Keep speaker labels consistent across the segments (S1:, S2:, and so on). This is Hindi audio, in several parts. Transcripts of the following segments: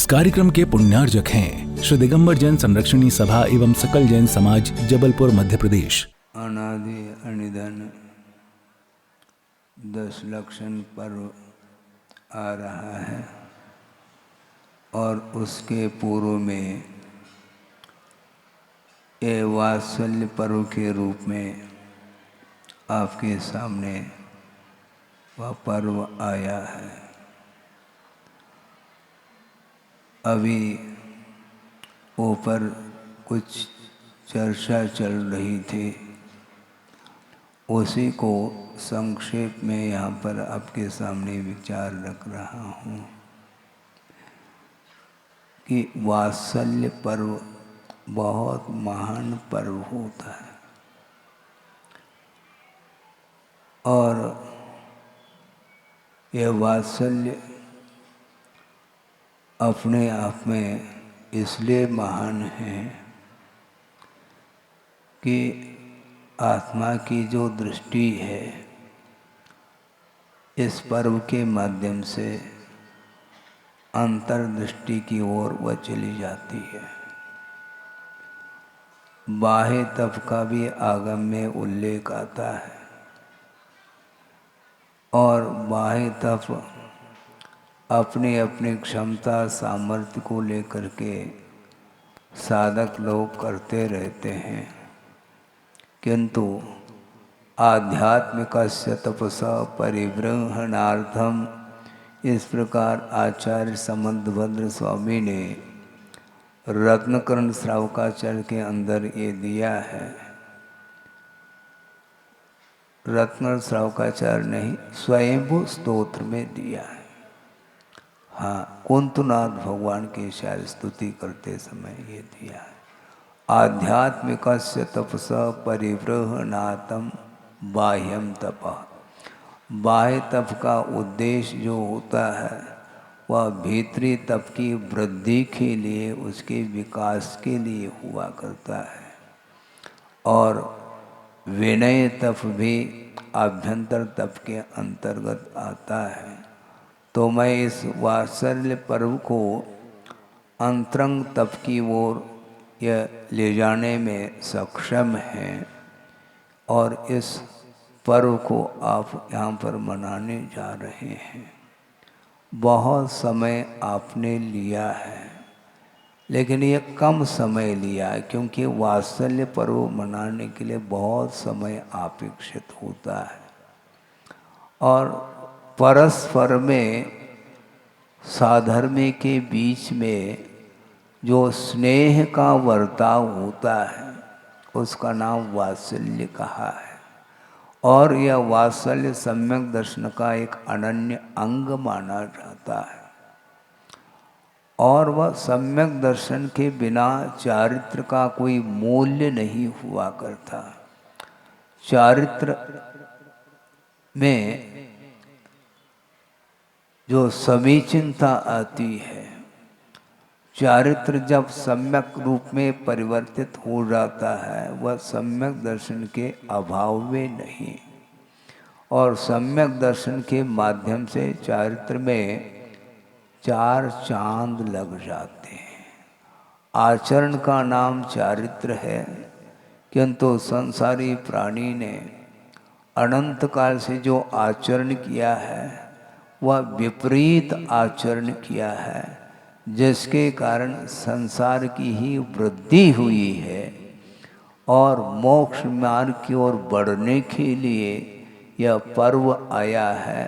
S1: कार्यक्रम के पुण्यार्जक हैं श्री दिगंबर जैन संरक्षणी सभा एवं सकल जैन समाज, जबलपुर, मध्य प्रदेश।
S2: अनादि अनिधन 10 लक्षण पर्व आ रहा है और उसके पूर्व में ये वात्सल्य पर्व के रूप में आपके सामने वह पर्व आया है। अभी ऊपर कुछ चर्चा चल रही थी, उसी को संक्षेप में यहाँ पर आपके सामने विचार रख रहा हूँ कि वात्सल्य पर्व बहुत महान पर्व होता है और यह वात्सल्य अपने आप में इसलिए महान है कि आत्मा की जो दृष्टि है इस पर्व के माध्यम से अंतर्दृष्टि की ओर वह चली जाती है। बाह्य तप का भी आगम में उल्लेख आता है और बाह्य तप अपनी अपनी क्षमता सामर्थ्य को लेकर के साधक लोग करते रहते हैं, किंतु आध्यात्मिकस्य तपसा परिबृंहणार्थम, इस प्रकार आचार्य समंतभद्र स्वामी ने रत्नकरण श्रावकाचार्य के अंदर ये दिया है। रत्न श्रावकाचार्य नहीं, स्वयंभू स्तोत्र में दिया है। हाँ, कुंतुनाथ भगवान की शायद स्तुति करते समय ये दिया है। आध्यात्मिकस्य तपसा परिबृंहणार्थम बाह्यम तपः। बाह्य तप का उद्देश्य जो होता है वह भीतरी तप की वृद्धि के लिए, उसके विकास के लिए हुआ करता है और विनय तप भी आभ्यंतर तप के अंतर्गत आता है। तो मैं इस वात्सल्य पर्व को अंतरंग तप की ओर यह ले जाने में सक्षम हैं और इस पर्व को आप यहाँ पर मनाने जा रहे हैं। बहुत समय आपने लिया है, लेकिन ये कम समय लिया है क्योंकि वात्सल्य पर्व मनाने के लिए बहुत समय अपेक्षित होता है और परस्पर में साधर्मी के बीच में जो स्नेह का वर्ताव होता है उसका नाम वात्सल्य कहा है और यह वात्सल्य सम्यक दर्शन का एक अनन्य अंग माना जाता है और वह सम्यक दर्शन के बिना चारित्र का कोई मूल्य नहीं हुआ करता। चारित्र में जो समीचीनता आती है, चारित्र जब सम्यक रूप में परिवर्तित हो जाता है वह सम्यक दर्शन के अभाव में नहीं, और सम्यक दर्शन के माध्यम से चारित्र में 4 चांद लग जाते हैं। आचरण का नाम चारित्र है, किंतु संसारी प्राणी ने अनंत काल से जो आचरण किया है वह विपरीत आचरण किया है, जिसके कारण संसार की ही वृद्धि हुई है और मोक्ष मार्ग की ओर बढ़ने के लिए यह पर्व आया है।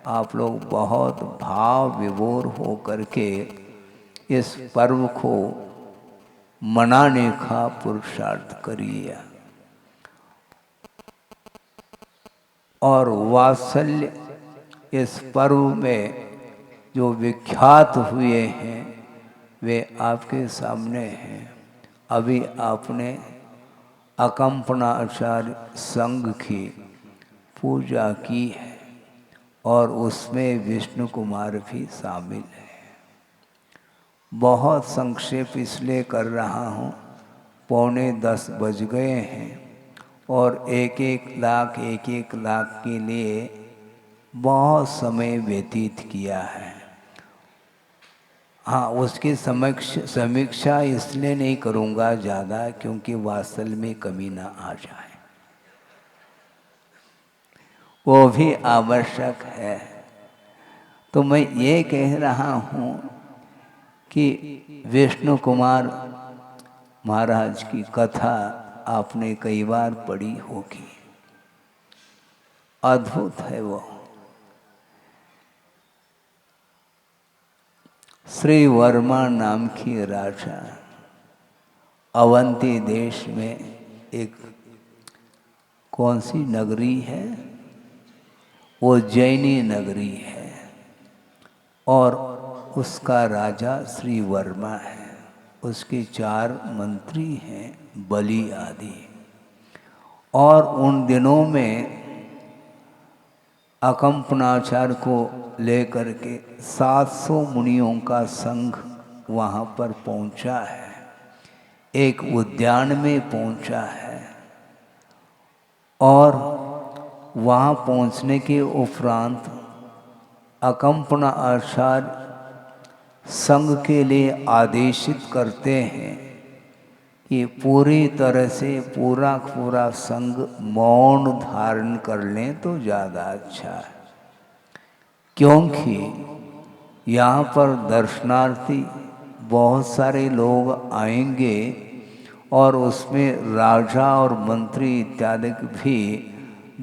S2: आप लोग बहुत भाव विभोर हो करके इस पर्व को मनाने का पुरुषार्थ करिए और वात्सल्य इस पर्व में जो विख्यात हुए हैं वे आपके सामने हैं। अभी आपने अकंपना आचार्य संघ की पूजा की है और उसमें विष्णु कुमार भी शामिल है। बहुत संक्षेप इसलिए कर रहा हूँ, 9:45 बज गए हैं और 1-1 लाख के लिए बहुत समय व्यतीत किया है। हाँ, उसकी समीक्षा इसलिए नहीं करूँगा ज़्यादा क्योंकि वात्सल में कमी ना आ जाए, वो भी आवश्यक है। तो मैं ये कह रहा हूँ कि विष्णु कुमार महाराज की कथा आपने कई बार पढ़ी होगी, अद्भुत है वो। श्री वर्मा नाम की राजा अवंती देश में एक कौन सी नगरी है, उज्जैनी नगरी है, और उसका राजा श्री वर्मा है। उसके 4 मंत्री हैं, बलि आदि। और उन दिनों में अकंपनाचार को लेकर के 700 मुनियों का संघ वहाँ पर पहुँचा है, एक उद्यान में पहुँचा है। और वहाँ पहुँचने के उपरांत अकंपना आचार्य संघ के लिए आदेशित करते हैं कि पूरी तरह से पूरा संघ मौन धारण कर लें तो ज़्यादा अच्छा है, क्योंकि यहाँ पर दर्शनार्थी बहुत सारे लोग आएंगे और उसमें राजा और मंत्री इत्यादि भी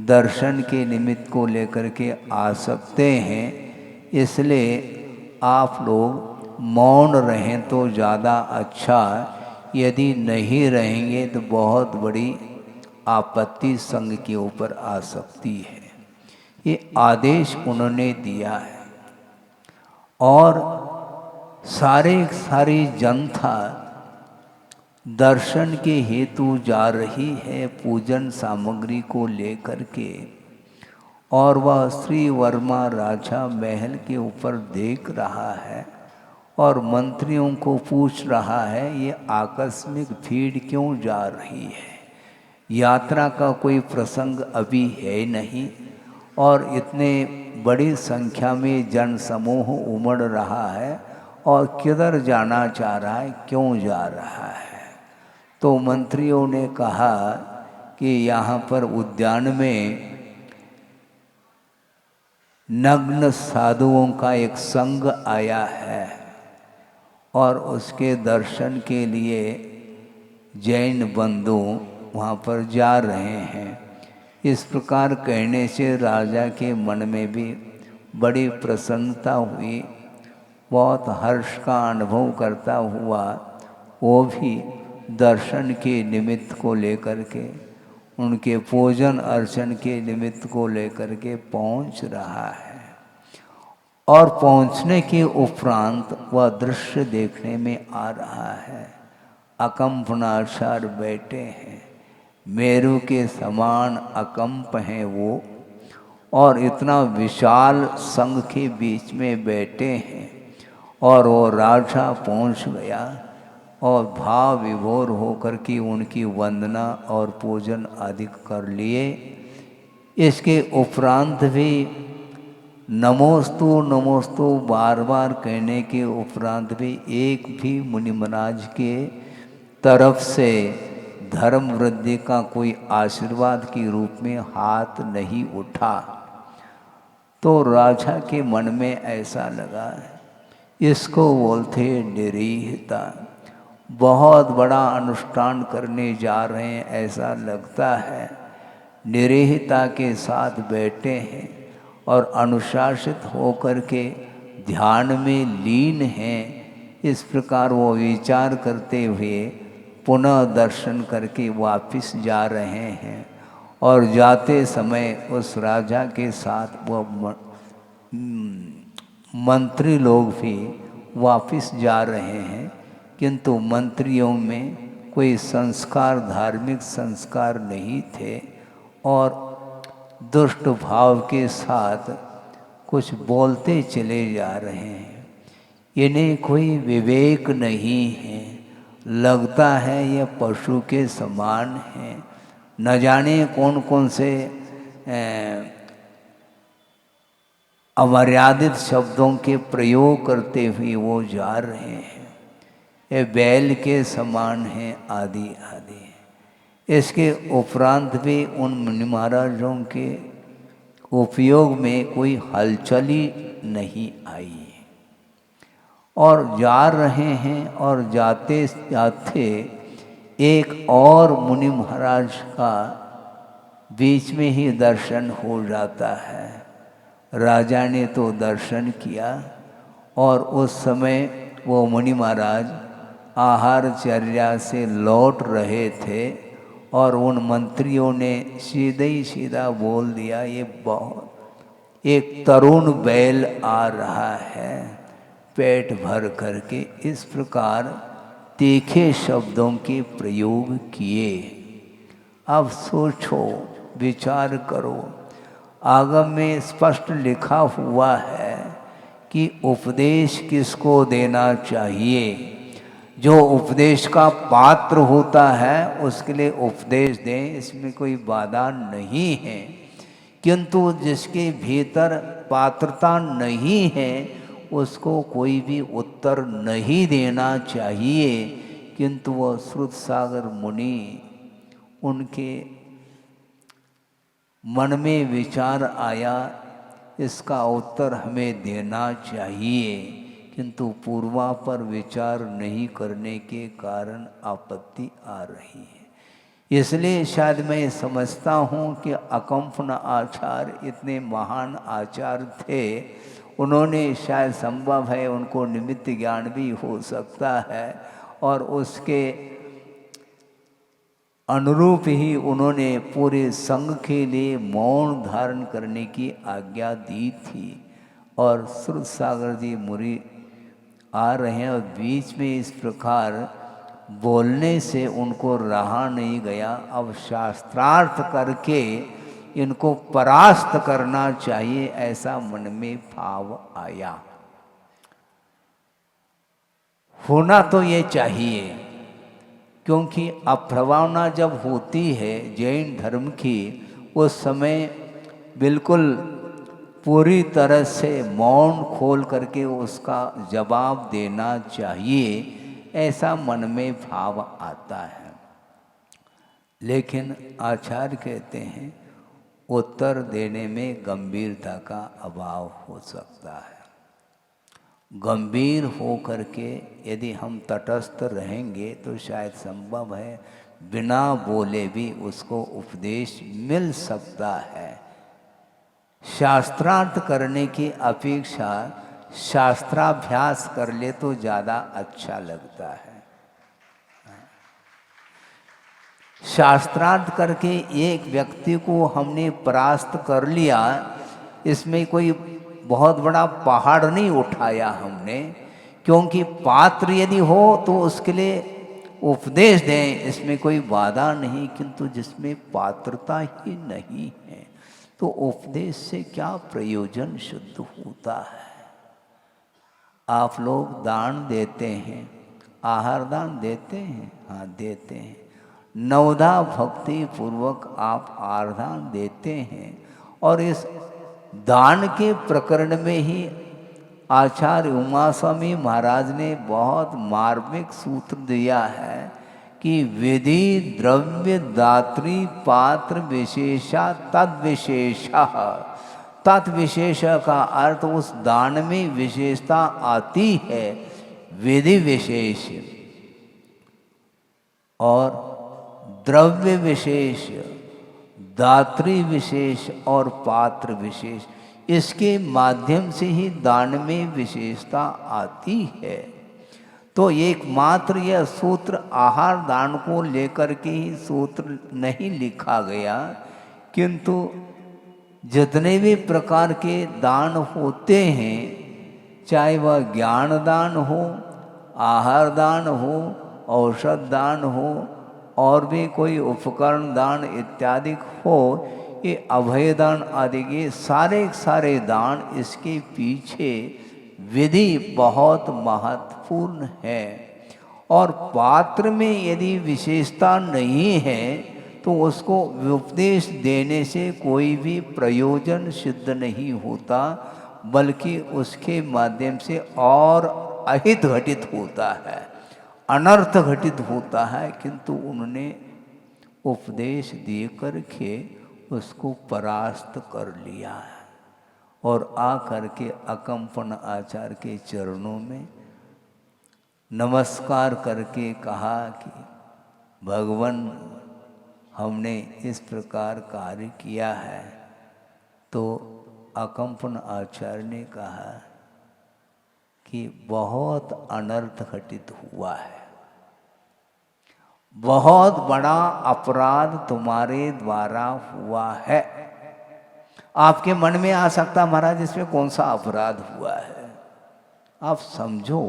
S2: दर्शन के निमित्त को लेकर के आ सकते हैं। इसलिए आप लोग मौन रहें तो ज़्यादा अच्छा, यदि नहीं रहेंगे तो बहुत बड़ी आपत्ति संघ के ऊपर आ सकती है। ये आदेश उन्होंने दिया है। और सारी जनता दर्शन के हेतु जा रही है पूजन सामग्री को लेकर के, और वह श्री वर्मा राजा महल के ऊपर देख रहा है और मंत्रियों को पूछ रहा है ये आकस्मिक भीड़ क्यों जा रही है, यात्रा का कोई प्रसंग अभी है नहीं, और इतने बड़ी संख्या में जन समूह उमड़ रहा है और किधर जाना चाह रहा है, क्यों जा रहा है। तो मंत्रियों ने कहा कि यहाँ पर उद्यान में नग्न साधुओं का एक संघ आया है और उसके दर्शन के लिए जैन बंधु वहाँ पर जा रहे हैं। इस प्रकार कहने से राजा के मन में भी बड़ी प्रसन्नता हुई, बहुत हर्ष का अनुभव करता हुआ वो भी दर्शन के निमित्त को लेकर के, उनके पूजन अर्चन के निमित्त को लेकर के पहुंच रहा है। और पहुंचने के उपरांत वह दृश्य देखने में आ रहा है। अकंपनाचार्य बैठे हैं, मेरु के समान अकंप हैं वो, और इतना विशाल संघ के बीच में बैठे हैं। और वो राजा पहुंच गया और भाव विभोर होकर के उनकी वंदना और पूजन आदि कर लिए। इसके उपरांत भी नमोस्तु नमोस्तु बार बार कहने के उपरांत भी एक भी मुनि महाराज के तरफ से धर्म वृद्धि का कोई आशीर्वाद के रूप में हाथ नहीं उठा। तो राजा के मन में ऐसा लगा, इसको बोलते निरीहता, बहुत बड़ा अनुष्ठान करने जा रहे हैं ऐसा लगता है। निरीहता के साथ बैठे हैं और अनुशासित होकर के ध्यान में लीन हैं। इस प्रकार वो विचार करते हुए पुनः दर्शन करके वापस जा रहे हैं। और जाते समय उस राजा के साथ वह मंत्री लोग भी वापस जा रहे हैं, किंतु मंत्रियों में कोई संस्कार, धार्मिक संस्कार नहीं थे और दुष्ट भाव के साथ कुछ बोलते चले जा रहे हैं। इन्हें कोई विवेक नहीं है, लगता है ये पशु के समान हैं। न जाने कौन कौन से अमर्यादित शब्दों के प्रयोग करते हुए वो जा रहे हैं। ये बैल के समान हैं आदि आदि। इसके उपरांत भी उन मुनि महाराजों के उपयोग में कोई हलचल ही नहीं आई और जा रहे हैं। और जाते जाते एक और मुनि महाराज का बीच में ही दर्शन हो जाता है। राजा ने तो दर्शन किया और उस समय वो मुनि महाराज आहारचर्या से लौट रहे थे और उन मंत्रियों ने सीधे ही सीधा बोल दिया, ये बहुत एक तरुण बैल आ रहा है पेट भर करके। इस प्रकार तीखे शब्दों के प्रयोग किए। अब सोचो, विचार करो, आगम में स्पष्ट लिखा हुआ है कि उपदेश किसको देना चाहिए। जो उपदेश का पात्र होता है उसके लिए उपदेश दें, इसमें कोई बाधा नहीं है। किंतु जिसके भीतर पात्रता नहीं है उसको कोई भी उत्तर नहीं देना चाहिए। किंतु वह श्रुतसागर मुनि, उनके मन में विचार आया इसका उत्तर हमें देना चाहिए, किंतु पूर्वापर विचार नहीं करने के कारण आपत्ति आ रही है। इसलिए शायद मैं समझता हूँ कि अकंपन आचार्य इतने महान आचार्य थे, उन्होंने शायद संभव है उनको निमित्त ज्ञान भी हो सकता है और उसके अनुरूप ही उन्होंने पूरे संघ के लिए मौन धारण करने की आज्ञा दी थी। और श्रुतसागर जी मुनि आ रहे हैं और बीच में इस प्रकार बोलने से उनको रहा नहीं गया। अब शास्त्रार्थ करके इनको परास्त करना चाहिए, ऐसा मन में भाव आया। होना तो ये चाहिए, क्योंकि अप्रवावना जब होती है जैन धर्म की, उस समय बिल्कुल पूरी तरह से मौन खोल करके उसका जवाब देना चाहिए, ऐसा मन में भाव आता है। लेकिन आचार्य कहते हैं उत्तर देने में गंभीरता का अभाव हो सकता है। गंभीर हो करके यदि हम तटस्थ रहेंगे तो शायद संभव है बिना बोले भी उसको उपदेश मिल सकता है। शास्त्रार्थ करने की अपेक्षा शास्त्राभ्यास कर ले तो ज़्यादा अच्छा लगता है। शास्त्रार्थ करके एक व्यक्ति को हमने परास्त कर लिया, इसमें कोई बहुत बड़ा पहाड़ नहीं उठाया हमने, क्योंकि पात्र यदि हो तो उसके लिए उपदेश दें, इसमें कोई बाधा नहीं। किंतु जिसमें पात्रता ही नहीं है तो उपदेश से क्या प्रयोजन शुद्ध होता है। आप लोग दान देते हैं, आहार दान देते हैं, हाँ देते हैं। नवधा भक्ति पूर्वक आप आहारदान देते हैं और इस दान के प्रकरण में ही आचार्य उमा स्वामी महाराज ने बहुत मार्मिक सूत्र दिया है कि विधि द्रव्य दात्री पात्र विशेषा तद विशेषा। तत्विशेष का अर्थ उस दान में विशेषता आती है, विधि विशेष और द्रव्य विशेष, दात्री विशेष और पात्र विशेष, इसके माध्यम से ही दान में विशेषता आती है। तो एकमात्र यह सूत्र आहार दान को लेकर के ही सूत्र नहीं लिखा गया, किंतु जितने भी प्रकार के दान होते हैं, चाहे वह ज्ञान दान हो, आहार दान हो, औषध दान हो और भी कोई उपकरण दान इत्यादि हो, ये अभय दान आदि के सारे दान, इसके पीछे विधि बहुत महत्वपूर्ण है। और पात्र में यदि विशेषता नहीं है तो उसको उपदेश देने से कोई भी प्रयोजन सिद्ध नहीं होता। बल्कि उसके माध्यम से और अहित घटित होता है, अनर्थ घटित होता है। किंतु उन्होंने उपदेश दे करके उसको परास्त कर लिया है और आ करके अकम्पन आचार्य के चरणों में नमस्कार करके कहा कि भगवान, हमने इस प्रकार कार्य किया है। तो अकम्पन आचार्य ने कहा कि बहुत अनर्थ घटित हुआ है, बहुत बड़ा अपराध तुम्हारे द्वारा हुआ है। आपके मन में आ सकता महाराज इसमें कौन सा अपराध हुआ है। आप समझो,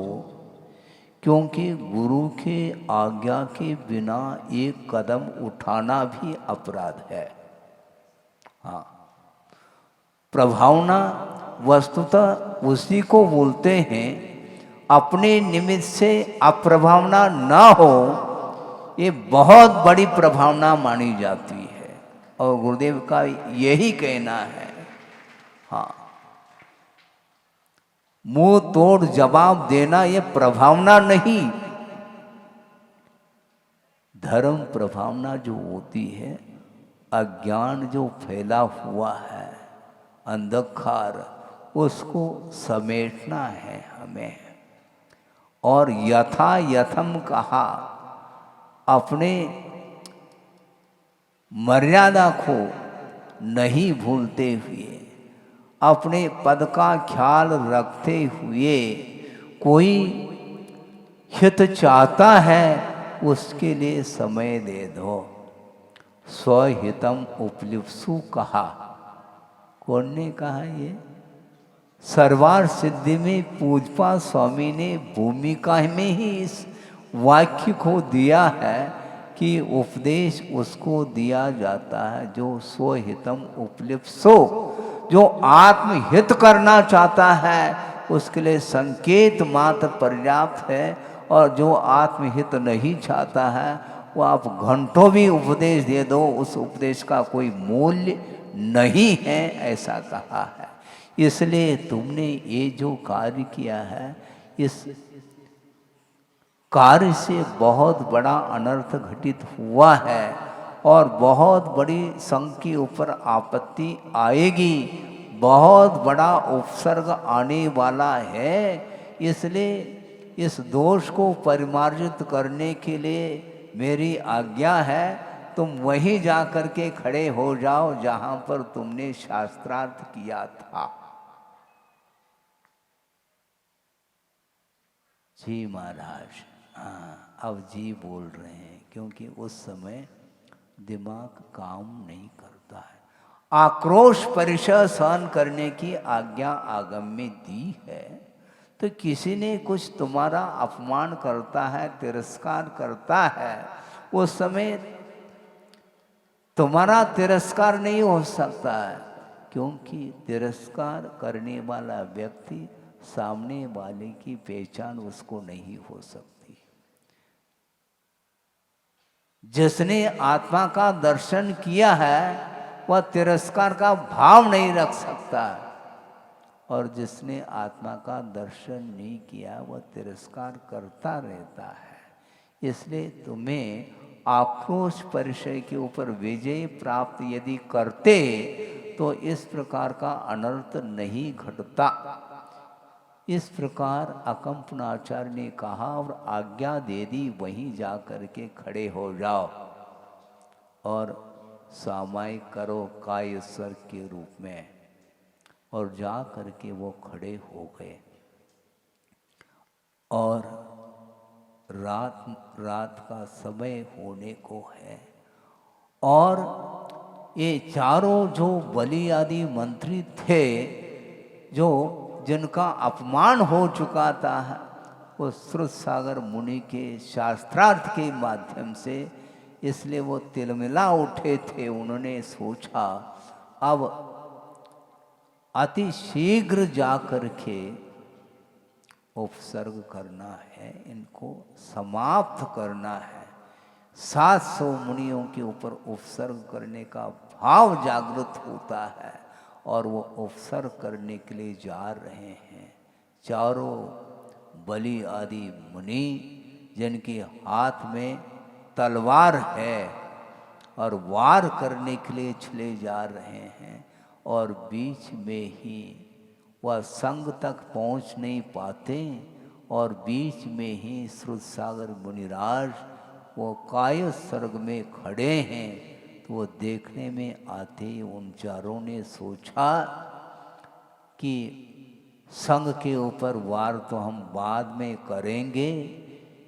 S2: क्योंकि गुरु के आज्ञा के बिना एक कदम उठाना भी अपराध है। हाँ, प्रभावना वस्तुतः उसी को बोलते हैं, अपने निमित्त से अप्रभावना न हो, ये बहुत बड़ी प्रभावना मानी जाती है। और गुरुदेव का यही कहना है। हाँ, मुंह तोड़ जवाब देना ये प्रभावना नहीं। धर्म प्रभावना जो होती है, अज्ञान जो फैला हुआ है, अंधकार, उसको समेटना है हमें। और यथा यथम कहा, अपने मर्यादा को नहीं भूलते हुए, अपने पद का ख्याल रखते हुए, कोई हित चाहता है उसके लिए समय दे दो। स्वहितम उपलिप्सु कहा। कौन ने कहा ये? सर्वार सिद्धि में पूजपा स्वामी ने भूमिका में ही इस वाक्य को दिया है कि उपदेश उसको दिया जाता है जो स्वहितम उपलिप्सो, जो आत्महित करना चाहता है उसके लिए संकेत मात्र पर्याप्त है। और जो आत्महित नहीं चाहता है वो आप घंटों भी उपदेश दे दो, उस उपदेश का कोई मूल्य नहीं है, ऐसा कहा है। इसलिए तुमने ये जो कार्य किया है, इस कार्य से बहुत बड़ा अनर्थ घटित हुआ है और बहुत बड़ी संघ के ऊपर आपत्ति आएगी, बहुत बड़ा उपसर्ग आने वाला है। इसलिए इस दोष को परिमार्जित करने के लिए मेरी आज्ञा है, तुम वहीं जा कर के खड़े हो जाओ जहां पर तुमने शास्त्रार्थ किया था। जी महाराज। हाँ, अब जी बोल रहे हैं, क्योंकि उस समय दिमाग काम नहीं करता है। आक्रोश परिचय सहन करने की आज्ञा आगम में दी है। तो किसी ने कुछ तुम्हारा अपमान करता है, तिरस्कार करता है, उस समय तुम्हारा तिरस्कार नहीं हो सकता है, क्योंकि तिरस्कार करने वाला व्यक्ति सामने वाले की पहचान उसको नहीं हो सकती। जिसने आत्मा का दर्शन किया है वह तिरस्कार का भाव नहीं रख सकता, और जिसने आत्मा का दर्शन नहीं किया वह तिरस्कार करता रहता है। इसलिए तुम्हें आक्रोश परिचय के ऊपर विजय प्राप्त यदि करते तो इस प्रकार का अनर्थ नहीं घटता। इस प्रकार अकम्पनाचार्य ने कहा और आज्ञा दे दी, वहीं जा कर के खड़े हो जाओ और सामायिक करो काय स्वर्ग के रूप में। और जा करके वो खड़े हो गए और रात का समय होने को है। और ये चारों जो बलि आदि मंत्री थे, जो जिनका अपमान हो चुका था, वो श्रुत सागर मुनि के शास्त्रार्थ के माध्यम से, इसलिए वो तिलमिला उठे थे। उन्होंने सोचा अब अति शीघ्र जाकर के उपसर्ग करना है, इनको समाप्त करना है। 700 मुनियों के ऊपर उपसर्ग करने का भाव जागृत होता है और वो उपसर्ग करने के लिए जा रहे हैं। चारों बलि आदि मुनि जिनके हाथ में तलवार है और वार करने के लिए चले जा रहे हैं, और बीच में ही वह संग तक पहुंच नहीं पाते, और बीच में ही श्रुतसागर मुनिराज वो काय सर्ग में खड़े हैं। तो वो देखने में आते ही उन चारों ने सोचा कि संग के ऊपर वार तो हम बाद में करेंगे,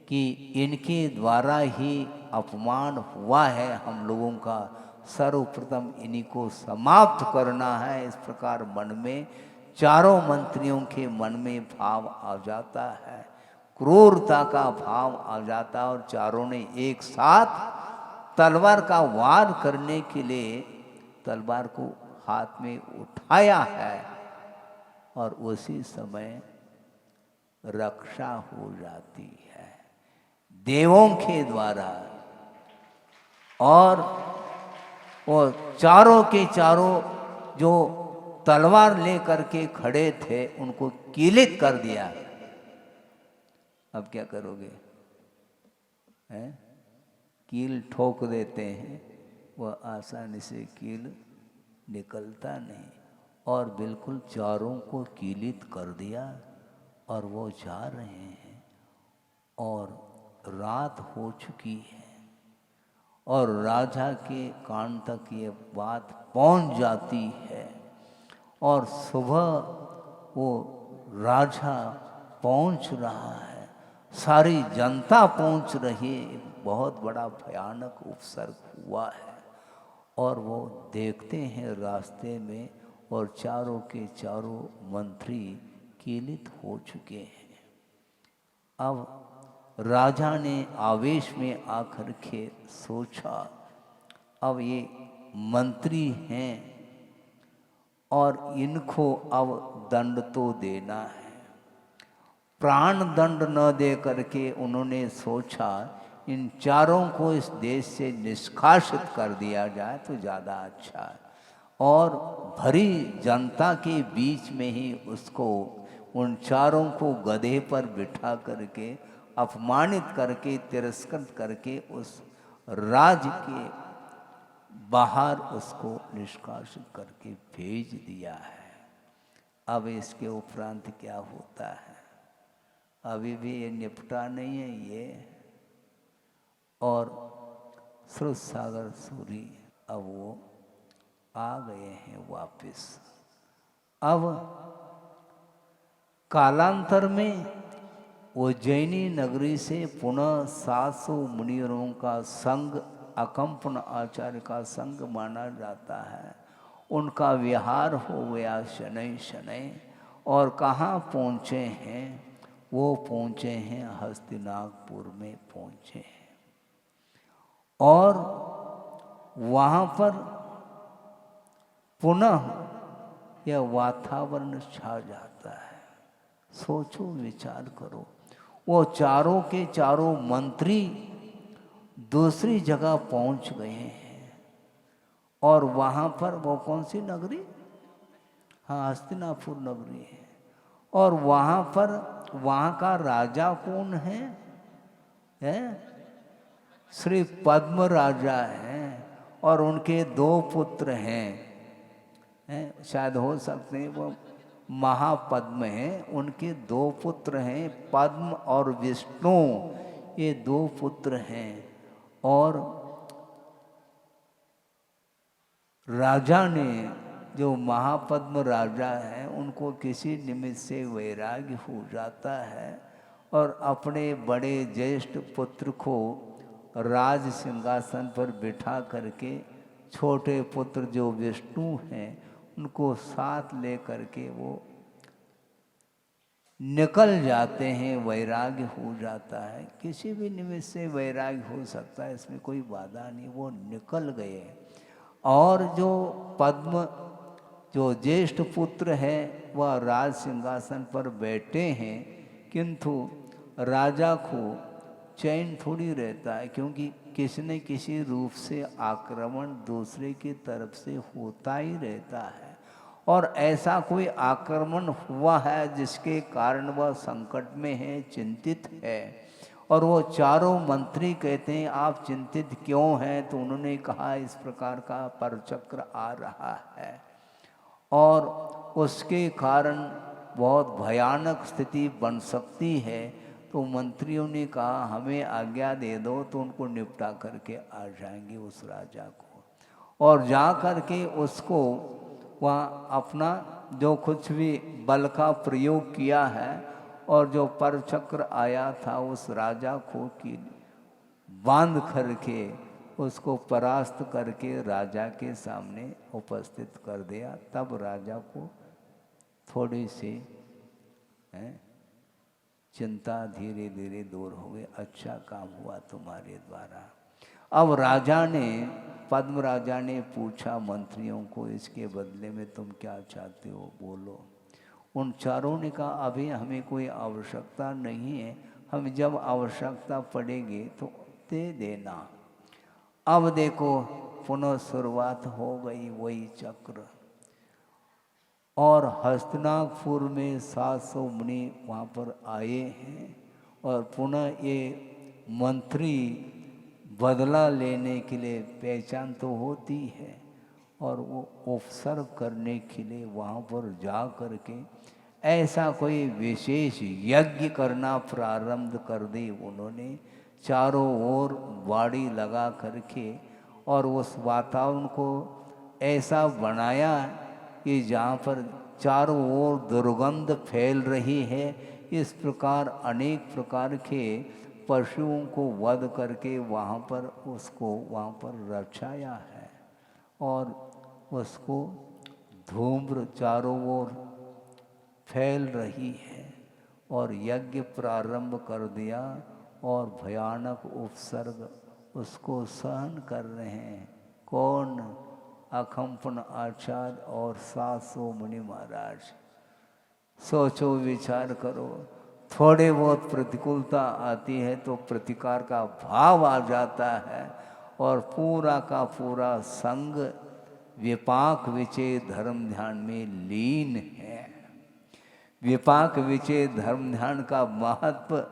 S2: कि इनके द्वारा ही अपमान हुआ है हम लोगों का, सर्वप्रथम इन्हीं को समाप्त करना है। इस प्रकार मन में चारों मंत्रियों के मन में भाव आ जाता है, क्रूरता का भाव आ जाता है, और चारों ने एक साथ तलवार का वार करने के लिए तलवार को हाथ में उठाया है, और उसी समय रक्षा हो जाती है देवों के द्वारा। और वो चारों के चारों जो तलवार लेकर के खड़े थे उनको कीलित कर दिया। अब क्या करोगे? हैं? कील ठोक देते हैं, वह आसानी से कील निकलता नहीं, और बिल्कुल चारों को कीलित कर दिया। और वो जा रहे हैं, और रात हो चुकी है, और राजा के कान तक ये बात पहुंच जाती है, और सुबह वो राजा पहुंच रहा है, सारी जनता पहुंच रही है, बहुत बड़ा भयानक उपसर्ग हुआ है। और वो देखते हैं रास्ते में, और चारों के चारों मंत्री कीलित हो चुके हैं। अब राजा ने आवेश में आकर के सोचा, अब ये मंत्री हैं और इनको अब दंड तो देना है। प्राण दंड न दे करके उन्होंने सोचा इन चारों को इस देश से निष्कासित कर दिया जाए तो ज़्यादा अच्छा है, और भरी जनता के बीच में ही उसको, उन चारों को गधे पर बिठा करके अपमानित करके तिरस्कृत करके उस राज्य के बाहर उसको निष्कासित करके भेज दिया है। अब इसके उपरांत क्या होता है अभी भी ये निपटा नहीं है ये। और श्रुतसागर सूरी अब वो आ गए हैं वापस। अब कालांतर में उज्जैनी नगरी से पुनः 700 मुनिवरों का संग, अकंपन आचार्य का संग माना जाता है। उनका विहार हो गया शनै शनै, और कहाँ पहुँचे हैं? वो पहुँचे हैं हस्तिनापुर में पहुँचे हैं, और वहाँ पर पुनः यह वातावरण छा जाता है। सोचो, विचार करो, वो चारों के चारों मंत्री दूसरी जगह पहुंच गए हैं, और वहाँ पर वो कौन सी नगरी? हाँ, हस्तिनापुर नगरी है। और वहाँ पर वहाँ का राजा कौन है? श्री पद्म राजा हैं, और उनके 2 पुत्र हैं, शायद हो सकते हैं वो महापद्म हैं। उनके 2 पुत्र हैं, पद्म और विष्णु, ये 2 पुत्र हैं। और राजा ने, जो महापद्म राजा हैं, उनको किसी निमित्त से वैराग्य हो जाता है, और अपने बड़े ज्येष्ठ पुत्र को राज सिंहासन पर बिठा करके छोटे पुत्र जो विष्णु हैं उनको साथ ले करके वो निकल जाते हैं। वैराग्य हो जाता है, किसी भी निमित्त से वैराग्य हो सकता है, इसमें कोई बाधा नहीं। वो निकल गए, और जो पद्म, जो ज्येष्ठ पुत्र है, वह राज सिंहासन पर बैठे हैं, किंतु राजा को चैन थोड़ी रहता है, क्योंकि किसी न किसी रूप से आक्रमण दूसरे की तरफ से होता ही रहता है। और ऐसा कोई आक्रमण हुआ है जिसके कारण वह संकट में है, चिंतित है। और वो चारों मंत्री कहते हैं आप चिंतित क्यों हैं? तो उन्होंने कहा इस प्रकार का परचक्र आ रहा है और उसके कारण बहुत भयानक स्थिति बन सकती है। तो मंत्रियों ने कहा हमें आज्ञा दे दो, तो उनको निपटा करके आ जाएंगे उस राजा को। और जा कर के उसको वहाँ अपना जो कुछ भी बल का प्रयोग किया है और जो परचक्र आया था उस राजा को की बांध करके उसको परास्त करके राजा के सामने उपस्थित कर दिया। तब राजा को थोड़ी सी चिंता धीरे धीरे दूर हो गई। अच्छा काम हुआ तुम्हारे द्वारा। अब राजा ने, पद्म राजा ने पूछा मंत्रियों को इसके बदले में तुम क्या चाहते हो, बोलो। उन चारों ने कहा अभी हमें कोई आवश्यकता नहीं है, हम जब आवश्यकता पड़ेगी तो दे देना। अब देखो पुनः शुरुआत हो गई वही चक्र। और हस्तिनापुर में 700 मुनि वहाँ पर आए हैं और पुनः ये मंत्री बदला लेने के लिए, पहचान तो होती है, और वो उपसर्ग करने के लिए वहाँ पर जा करके ऐसा कोई विशेष यज्ञ करना प्रारंभ कर दी उन्होंने। चारों ओर बाड़ी लगा करके और उस वातावरण को ऐसा बनाया कि जहाँ पर चारों ओर दुर्गंध फैल रही है। इस प्रकार अनेक प्रकार के पशुओं को वध करके वहाँ पर उसको वहाँ पर रचाया है और उसको धूम्र चारों ओर फैल रही है और यज्ञ प्रारंभ कर दिया और भयानक उपसर्ग उसको सहन कर रहे हैं। कौन? अकम्पन आचार्य और 700 मुनि महाराज। सोचो, विचार करो। थोड़े बहुत प्रतिकूलता आती है तो प्रतिकार का भाव आ जाता है और पूरा का पूरा संग विपाक विचय धर्म ध्यान में लीन है। विपाक विचय धर्म ध्यान का महत्व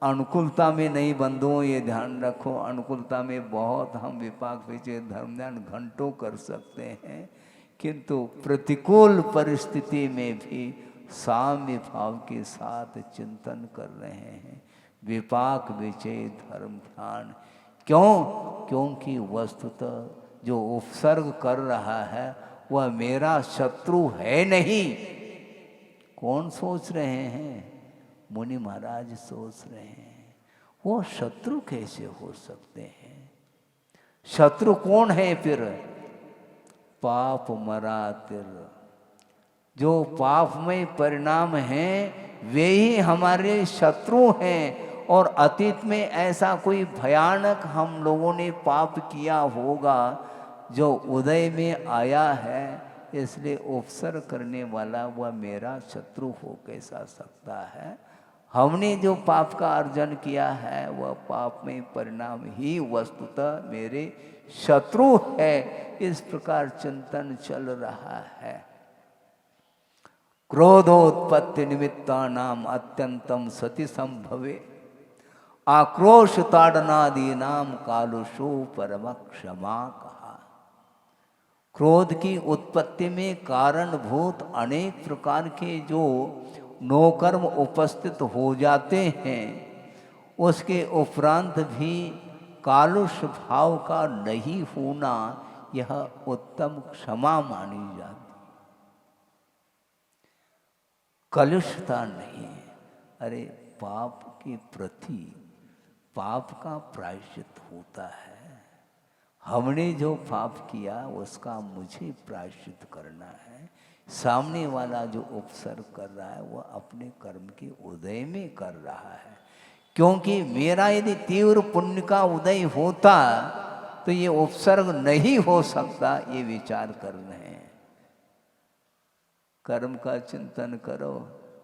S2: अनुकूलता में नहीं बंधुओं, ये ध्यान रखो। अनुकूलता में बहुत हम विपाक विचय धर्म ध्यान घंटों कर सकते हैं, किंतु प्रतिकूल परिस्थिति में भी साम्य भाव के साथ चिंतन कर रहे हैं विपाक विचय धर्म ध्यान। क्यों? क्योंकि वस्तुतः जो उपसर्ग कर रहा है वह मेरा शत्रु है नहीं। कौन सोच रहे हैं? मुनि महाराज सोच रहे हैं वो शत्रु कैसे हो सकते हैं? शत्रु कौन है फिर? पाप मरातिर। जो पापमय परिणाम हैं वे ही हमारे शत्रु हैं। और अतीत में ऐसा कोई भयानक हम लोगों ने पाप किया होगा जो उदय में आया है, इसलिए उपसर्ग करने वाला वह मेरा शत्रु हो कैसा सकता है? हमने जो पाप का अर्जन किया है वह पाप में परिणाम ही वस्तुतः मेरे शत्रु है। इस प्रकार चिंतन चल रहा है। क्रोधोत्पत्ति निमित्ता नाम अत्यंतम सति संभवे आक्रोश ताड़नादि नाम कालुषो परम क्षमा कहा। क्रोध की उत्पत्ति में कारणभूत अनेक प्रकार के जो नौकर्म उपस्थित हो जाते हैं, उसके उपरांत भी कालुष भाव का नहीं होना यह उत्तम क्षमा मानी जाती। कलुषता नहीं। अरे पाप के प्रति पाप का प्रायश्चित होता है। हमने जो पाप किया उसका मुझे प्रायश्चित करना है। सामने वाला जो उपसर्ग कर रहा है वह अपने कर्म के उदय में कर रहा है। क्योंकि मेरा यदि तीव्र पुण्य का उदय होता तो ये उपसर्ग नहीं हो सकता, ये विचार कर रहे हैं। कर्म का चिंतन करो,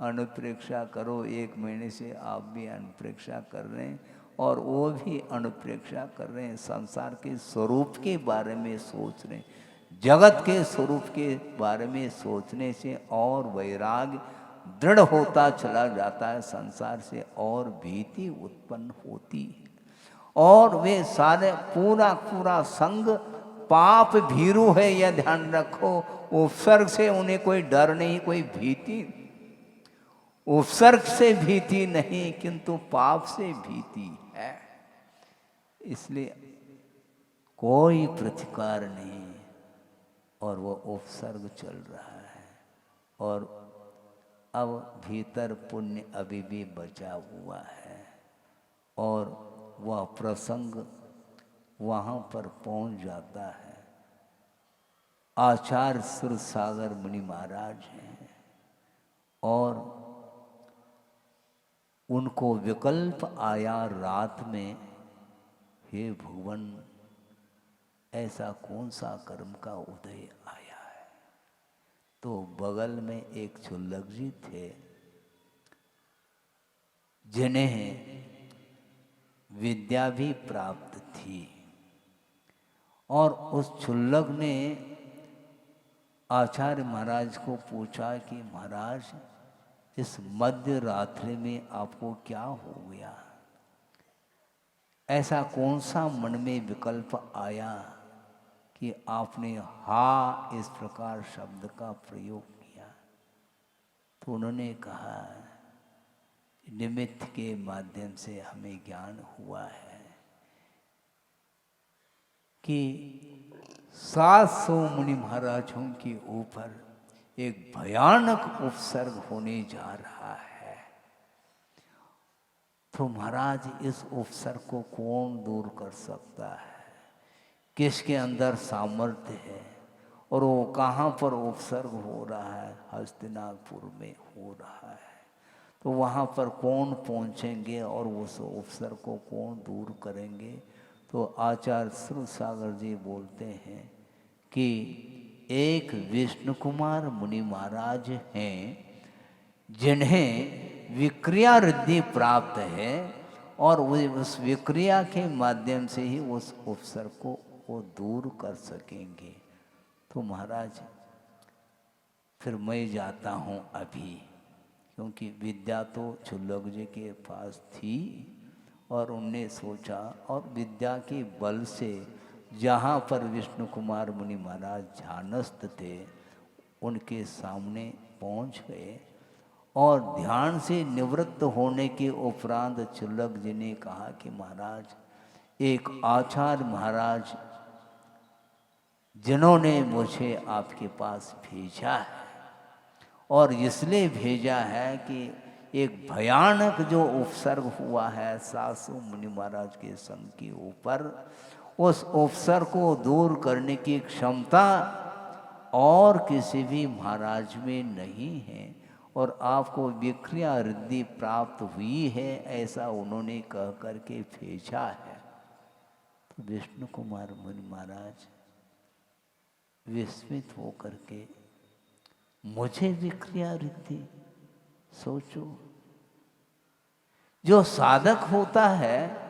S2: अनुप्रेक्षा करो। 1 महीने से आप भी अनुप्रेक्षा कर रहे हैं और वो भी अनुप्रेक्षा कर रहे हैं। संसार के स्वरूप के बारे में सोच रहे हैं। जगत के स्वरूप के बारे में सोचने से और वैराग्य दृढ़ होता चला जाता है, संसार से और भीति उत्पन्न होती है। और वे सारे पूरा पूरा संग पाप भीरु है, यह ध्यान रखो। उपसर्ग से उन्हें कोई डर नहीं, कोई भीति, उपसर्ग से भीति नहीं, किंतु पाप से भीति है। इसलिए कोई प्रतिकार नहीं और वो उपसर्ग चल रहा है। और अब भीतर पुण्य अभी भी बचा हुआ है और वह प्रसंग वहाँ पर पहुँच जाता है। आचार्य सुरसागर मुनि महाराज हैं और उनको विकल्प आया रात में, हे भुवन ऐसा कौन सा कर्म का उदय आया है। तो बगल में एक क्षुल्लक जी थे जिन्हें विद्या भी प्राप्त थी और उस क्षुल्लक ने आचार्य महाराज को पूछा कि महाराज इस मध्य रात्रि में आपको क्या हो गया, ऐसा कौन सा मन में विकल्प आया कि आपने हा इस प्रकार शब्द का प्रयोग किया। तो उन्होंने कहा निमित्त के माध्यम से हमें ज्ञान हुआ है कि 700 मुनि महाराजों के ऊपर एक भयानक उपसर्ग होने जा रहा है। तो महाराज इस उपसर्ग को कौन दूर कर सकता है, किसके अंदर सामर्थ्य है और वो कहाँ पर उपसर्ग हो रहा है। हस्तिनापुर में हो रहा है। तो वहाँ पर कौन पहुँचेंगे और उस उपसर्ग को कौन दूर करेंगे। तो आचार्य सुरसागर जी बोलते हैं कि एक विष्णु कुमार मुनि महाराज हैं जिन्हें विक्रिया रिद्धि प्राप्त है और उस विक्रिया के माध्यम से ही उस उपसर्ग को वो दूर कर सकेंगे। तो महाराज फिर मैं जाता हूँ अभी, क्योंकि विद्या तो क्षुल्लक जी के पास थी और उनने सोचा और विद्या के बल से जहाँ पर विष्णु कुमार मुनि महाराज ध्यानस्थ थे उनके सामने पहुँच गए और ध्यान से निवृत्त होने के उपरांत क्षुल्लक जी ने कहा कि महाराज एक आचार्य महाराज जिन्होंने मुझे आपके पास भेजा है और इसलिए भेजा है कि एक भयानक जो उपसर्ग हुआ है 700 मुनि महाराज के संग के ऊपर, उस उपसर्ग को दूर करने की क्षमता और किसी भी महाराज में नहीं है और आपको विक्रिया रिद्धि प्राप्त हुई है, ऐसा उन्होंने कह करके भेजा है। तो विष्णु कुमार मुनि महाराज विस्मित होकर के मुझे विक्रिया रिद्धि, सोचो जो साधक होता है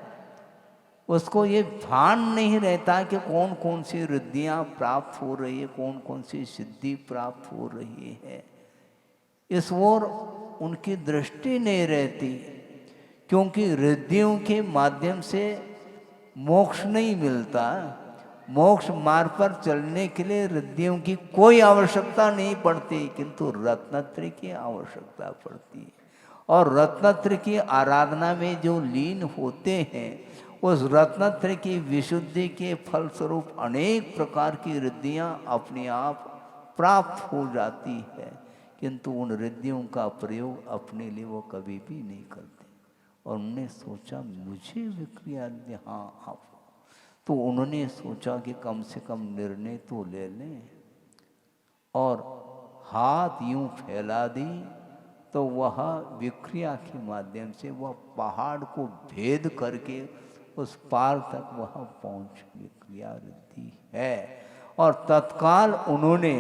S2: उसको ये भान नहीं रहता कि कौन कौन सी रिद्धियां प्राप्त हो रही है, कौन कौन सी सिद्धि प्राप्त हो रही है, इस ओर उनकी दृष्टि नहीं रहती। क्योंकि रिद्धियों के माध्यम से मोक्ष नहीं मिलता। मोक्ष मार्ग पर चलने के लिए रिद्धियों की कोई आवश्यकता नहीं पड़ती, किंतु रत्नत्रय की आवश्यकता पड़ती है। और रत्नत्रय की आराधना में जो लीन होते हैं उस रत्नत्रय की विशुद्धि के फलस्वरूप अनेक प्रकार की रिद्धियां अपने आप प्राप्त हो जाती है, किंतु उन रिद्धियों का प्रयोग अपने लिए वो कभी भी नहीं करते। और उन्होंने सोचा मुझे विक्रिया रिद्धि, हाँ आप, तो उन्होंने सोचा कि कम से कम निर्णय तो ले लें और हाथ यूं फैला दी तो वह विक्रिया के माध्यम से वह पहाड़ को भेद करके उस पार तक वह पहुंच विक्रिया रिद्धि है। और तत्काल उन्होंने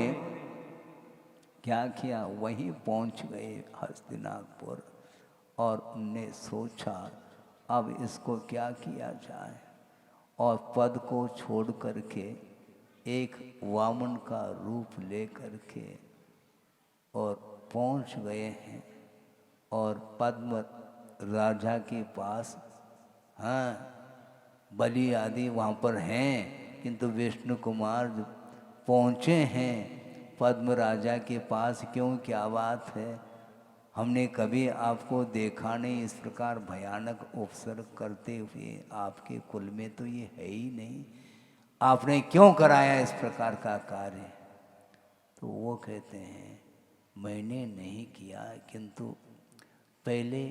S2: क्या किया, वहीं पहुंच गए हस्तिनापुर और उनने सोचा अब इसको क्या किया जाए और पद को छोड़ करके एक वामन का रूप ले करके और पहुंच गए हैं और पद्म राजा के पास, हाँ बलि आदि वहाँ पर हैं, किंतु विष्णु कुमार पहुँचे हैं पद्म राजा के पास। क्यों, क्या बात है, हमने कभी आपको देखा नहीं, इस प्रकार भयानक उपसर्ग करते हुए आपके कुल में तो ये है ही नहीं, आपने क्यों कराया इस प्रकार का कार्य। तो वो कहते हैं मैंने नहीं किया, किंतु पहले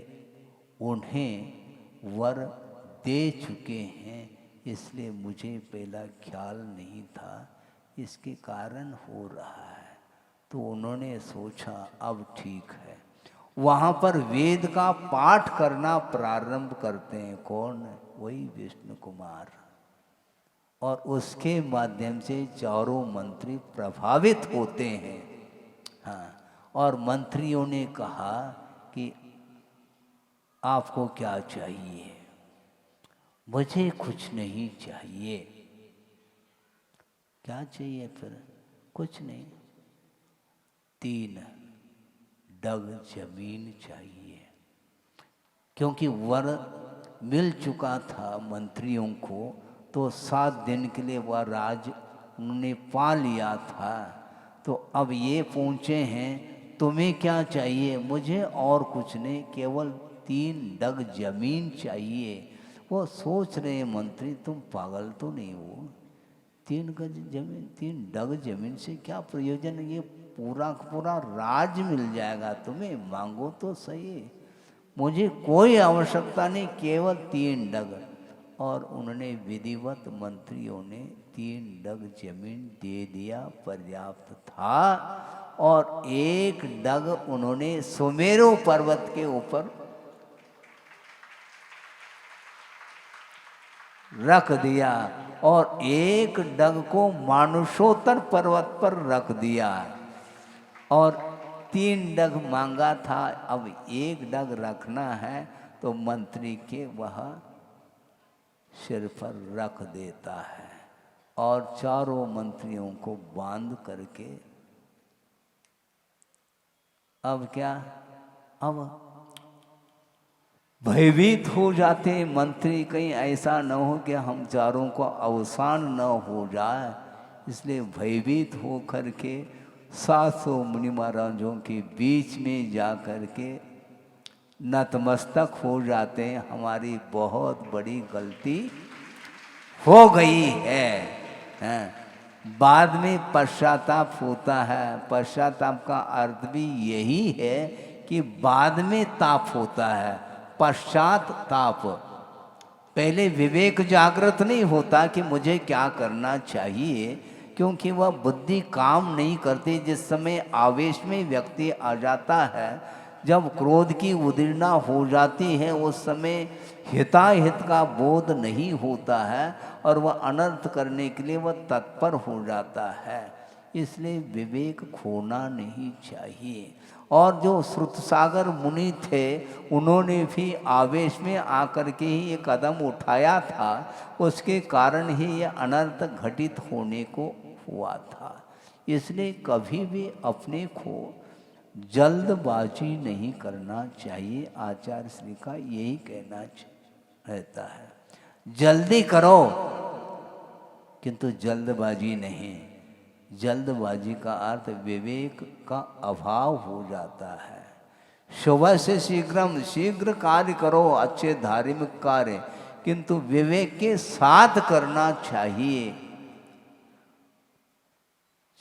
S2: उन्हें वर दे चुके हैं, इसलिए मुझे पहला ख्याल नहीं था, इसके कारण हो रहा है। तो उन्होंने सोचा अब ठीक है। वहाँ पर वेद का पाठ करना प्रारंभ करते हैं, कौन, वही विष्णु कुमार, और उसके माध्यम से चारों मंत्री प्रभावित होते हैं। हाँ, और मंत्रियों ने कहा कि आपको क्या चाहिए। मुझे कुछ नहीं चाहिए। क्या चाहिए फिर, कुछ नहीं, 3 डग जमीन चाहिए, क्योंकि वर मिल चुका था मंत्रियों को, तो 7 दिन के लिए वह राज उन्होंने पा लिया था। तो अब ये पूछे हैं तुम्हें क्या चाहिए, मुझे और कुछ नहीं, केवल 3 डग जमीन चाहिए। वो सोच रहे मंत्री तुम पागल तो नहीं हो, 3 गज जमीन, 3 डग जमीन से क्या प्रयोजन, ये पूरा पूरा राज मिल जाएगा तुम्हें, मांगो तो सही, मुझे कोई आवश्यकता नहीं, केवल 3 डग। और उन्होंने विधिवत मंत्रियों ने 3 डग जमीन दे दिया, पर्याप्त था। और 1 डग उन्होंने सुमेरु पर्वत के ऊपर रख दिया और 1 डग को मानुषोत्तर पर्वत पर रख दिया। और 3 डग मांगा था, अब 1 डग रखना है तो मंत्री के वह सिर पर रख देता है और चारों मंत्रियों को बांध करके अब क्या, अब भयभीत हो जाते हैं मंत्री, कहीं ऐसा न हो कि हम चारों को अवसान न हो जाए, इसलिए भयभीत हो करके 700 मुनि महाराजों के बीच में जा कर के नतमस्तक हो जाते हैं, हमारी बहुत बड़ी गलती हो गई है। बाद में पश्चाताप होता है, पश्चाताप का अर्थ भी यही है कि बाद में ताप होता है, पश्चाताप। पहले विवेक जागृत नहीं होता कि मुझे क्या करना चाहिए, क्योंकि वह बुद्धि काम नहीं करती। जिस समय आवेश में व्यक्ति आ जाता है, जब क्रोध की उदीर्णा हो जाती है, उस समय हिताहित का बोध नहीं होता है और वह अनर्थ करने के लिए वह तत्पर हो जाता है। इसलिए विवेक खोना नहीं चाहिए। और जो श्रुतसागर मुनि थे, उन्होंने भी आवेश में आकर के ही ये कदम उठाया था, उसके कारण ही ये अनर्थ घटित होने को हुआ था। इसलिए कभी भी अपने को जल्दबाजी नहीं करना चाहिए, आचार्य श्री का यही कहना रहता है। जल्दी करो किंतु जल्दबाजी नहीं। जल्दबाजी का अर्थ विवेक का अभाव हो जाता है। शुभ से शीघ्रम, शीघ्र कार्य करो, अच्छे धार्मिक कार्य, किंतु विवेक के साथ करना चाहिए।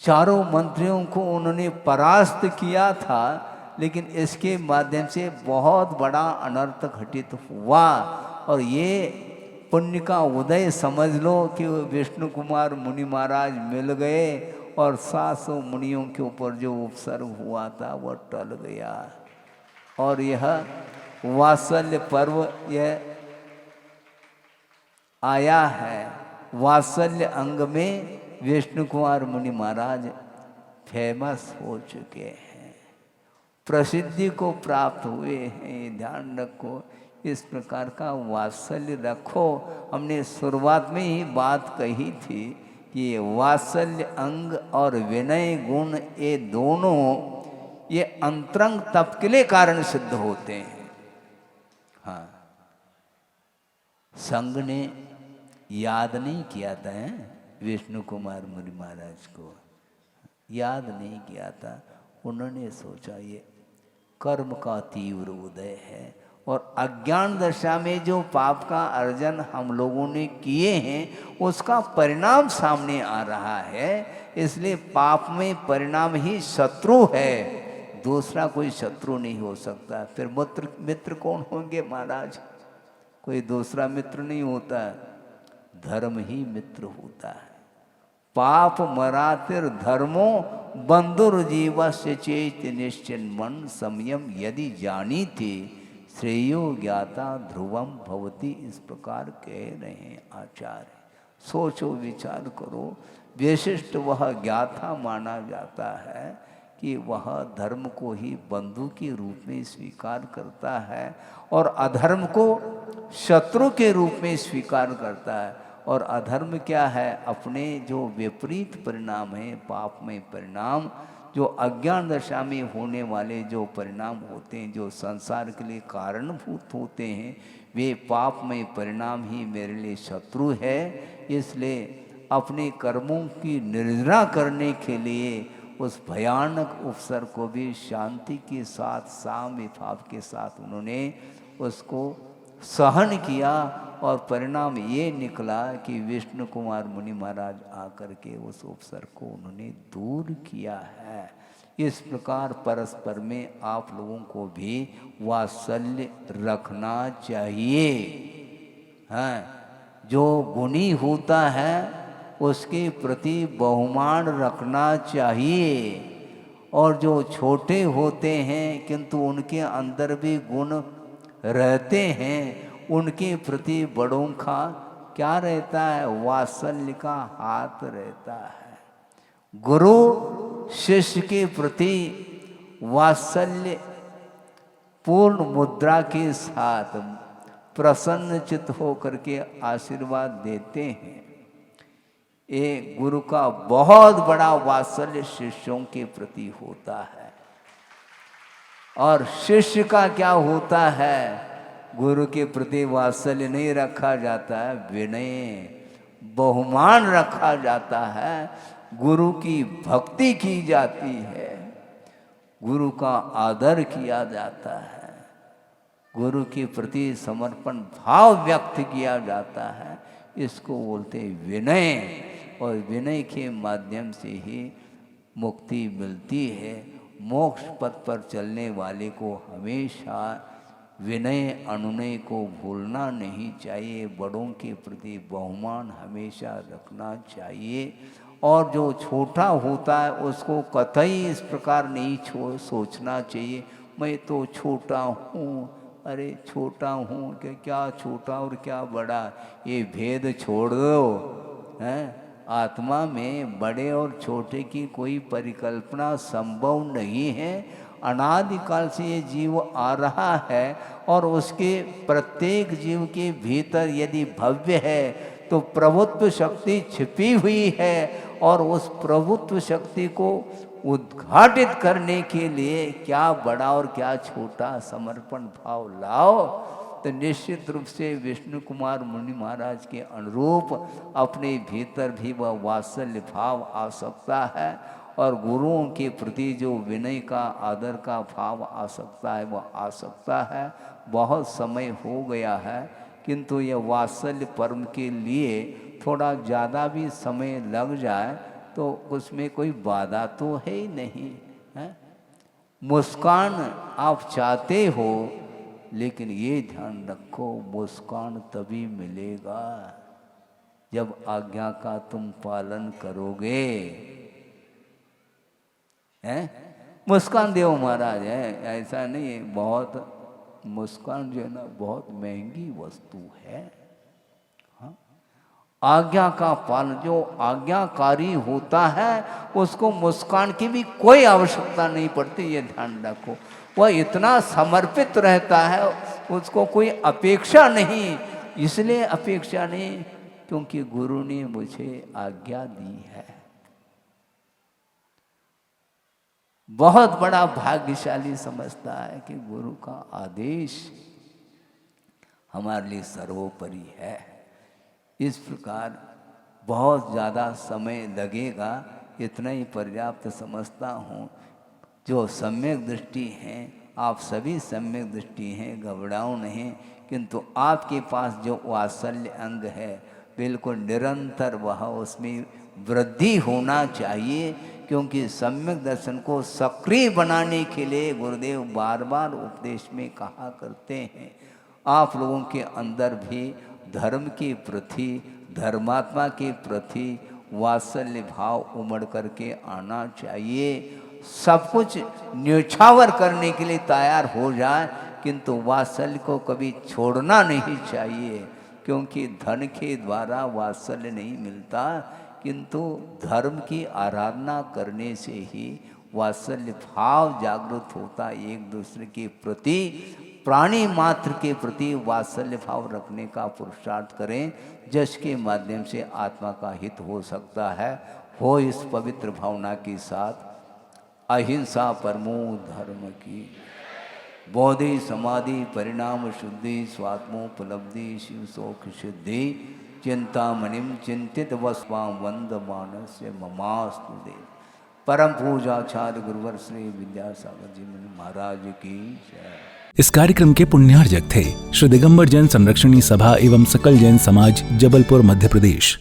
S2: चारों मंत्रियों को उन्होंने परास्त किया था, लेकिन इसके माध्यम से बहुत बड़ा अनर्थ घटित हुआ। और ये पुण्य का उदय समझ लो कि विष्णु कुमार मुनि महाराज मिल गए और 700 मुनियों के ऊपर जो उपसर्ग हुआ था वह टल गया। और यह वात्सल्य पर्व यह आया है। वात्सल्य अंग में विष्णु कुमार मुनि महाराज फेमस हो चुके हैं, प्रसिद्धि को प्राप्त हुए हैं। ध्यान रखो, इस प्रकार का वात्सल्य रखो। हमने शुरुआत में ही बात कही थी कि वात्सल्य अंग और विनय गुण ये दोनों ये अंतरंग तप के लिए कारण सिद्ध होते हैं। हाँ, संघ ने याद नहीं किया था विष्णु कुमार मुनि महाराज को, याद नहीं किया था। उन्होंने सोचा ये कर्म का तीव्र उदय है और अज्ञान दशा में जो पाप का अर्जन हम लोगों ने किए हैं उसका परिणाम सामने आ रहा है, इसलिए पाप में परिणाम ही शत्रु है, दूसरा कोई शत्रु नहीं हो सकता। फिर मित्र कौन होंगे महाराज? कोई दूसरा मित्र नहीं होता, धर्म ही मित्र होता है। पाप मरातिर धर्मो बंधुर जीवस्य चेत निश्चिन मन संयम यदि जानी थी श्रेयो ज्ञाता ध्रुवम भवती, इस प्रकार कह रहे हैं आचार्य। सोचो विचार करो, विशिष्ट वह ज्ञाता माना जाता है कि वह धर्म को ही बंधु के रूप में स्वीकार करता है और अधर्म को शत्रु के रूप में स्वीकार करता है। और अधर्म क्या है? अपने जो विपरीत परिणाम है, पापमय परिणाम, जो अज्ञान दशा में होने वाले जो परिणाम होते हैं, जो संसार के लिए कारणभूत होते हैं, वे पापमय परिणाम ही मेरे लिए शत्रु है। इसलिए अपने कर्मों की निर्जरा करने के लिए उस भयानक उपसर को भी शांति के साथ, साम्य भाव के साथ उन्होंने उसको सहन किया और परिणाम ये निकला कि विष्णु कुमार मुनि महाराज आकर के उस उपसर को उन्होंने दूर किया है। इस प्रकार परस्पर में आप लोगों को भी वात्सल्य रखना चाहिए। हाँ, जो गुणी होता है उसके प्रति बहुमान रखना चाहिए, और जो छोटे होते हैं किंतु उनके अंदर भी गुण रहते हैं, उनके प्रति बड़ों का क्या रहता है? वात्सल्य का हाथ रहता है। गुरु शिष्य के प्रति वात्सल्य पूर्ण मुद्रा के साथ प्रसन्न चित्त होकर के आशीर्वाद देते हैं। ये गुरु का बहुत बड़ा वात्सल्य शिष्यों के प्रति होता है। और शिष्य का क्या होता है? गुरु के प्रति वात्सल्य नहीं रखा जाता है, विनय बहुमान रखा जाता है, गुरु की भक्ति की जाती है, गुरु का आदर किया जाता है, गुरु के प्रति समर्पण भाव व्यक्त किया जाता है। इसको बोलते हैं विनय, और विनय के माध्यम से ही मुक्ति मिलती है। मोक्ष पथ पर चलने वाले को हमेशा विनय अनुनय को भूलना नहीं चाहिए, बड़ों के प्रति बहुमान हमेशा रखना चाहिए। और जो छोटा होता है उसको कतई इस प्रकार नहीं सोचना चाहिए, मैं तो छोटा हूँ, अरे छोटा हूँ कि क्या छोटा और क्या बड़ा, ये भेद छोड़ दो। हैं, आत्मा में बड़े और छोटे की कोई परिकल्पना संभव नहीं है। अनादिकाल से ये जीव आ रहा है और उसके प्रत्येक जीव के भीतर यदि भव्य है तो प्रभुत्व शक्ति छिपी हुई है, और उस प्रभुत्व शक्ति को उद्घाटित करने के लिए क्या बड़ा और क्या छोटा समर्पण भाव लाओ, तो निश्चित रूप से विष्णु कुमार मुनि महाराज के अनुरूप अपने भीतर भी वह वात्सल्य भाव आ सकता है, और गुरुओं के प्रति जो विनय का आदर का भाव आ सकता है वह आ सकता है। बहुत समय हो गया है, किंतु यह वात्सल्य पर्व के लिए थोड़ा ज़्यादा भी समय लग जाए तो उसमें कोई बाधा तो है ही नहीं है। मुस्कान आप चाहते हो, लेकिन ये ध्यान रखो मुस्कान तभी मिलेगा जब आज्ञा का तुम पालन करोगे। हैं, मुस्कान देव महाराज है, ऐसा नहीं है। बहुत मुस्कान जो है ना बहुत महंगी वस्तु है। हाँ? आज्ञा का पालन, जो आज्ञाकारी होता है उसको मुस्कान की भी कोई आवश्यकता नहीं पड़ती, ये ध्यान रखो। वह इतना समर्पित रहता है, उसको कोई अपेक्षा नहीं। इसलिए अपेक्षा नहीं क्योंकि गुरु ने मुझे आज्ञा दी है। बहुत बड़ा भाग्यशाली समझता है कि गुरु का आदेश हमारे लिए सर्वोपरि है। इस प्रकार बहुत ज़्यादा समय लगेगा, इतना ही पर्याप्त समझता हूँ। जो सम्यक दृष्टि हैं, आप सभी सम्यक दृष्टि हैं, घबराओ नहीं, किंतु आपके पास जो वात्सल्य अंग है बिल्कुल निरंतर वह उसमें वृद्धि होना चाहिए, क्योंकि सम्यक दर्शन को सक्रिय बनाने के लिए गुरुदेव बार बार उपदेश में कहा करते हैं, आप लोगों के अंदर भी धर्म के प्रति, धर्मात्मा के प्रति वात्सल्य भाव उमड़ करके आना चाहिए। सब कुछ न्योछावर करने के लिए तैयार हो जाए, किंतु वात्सल्य को कभी छोड़ना नहीं चाहिए, क्योंकि धन के द्वारा वात्सल्य नहीं मिलता, किंतु धर्म की आराधना करने से ही वात्सल्य भाव जागृत होता। एक दूसरे के प्रति, प्राणी मात्र के प्रति वात्सल्य भाव रखने का पुरुषार्थ करें, जिसके माध्यम से आत्मा का हित हो सकता है। हो इस पवित्र भावना के साथ अहिंसा परमो धर्म की, बोधि समाधि परिणाम शुद्धि, स्वात्मोपलब्धि शिव शोक सिद्धि, चिंतामणिम चिंतित वस्वाम वंद मानस्य ममास्तु दे। परम पूजाचार्य गुरुवर श्री विद्यासागर जी महाराज की जय।
S1: इस कार्यक्रम के पुण्यार्जक थे श्री दिगंबर जैन संरक्षणी सभा एवं सकल जैन समाज, जबलपुर, मध्य प्रदेश।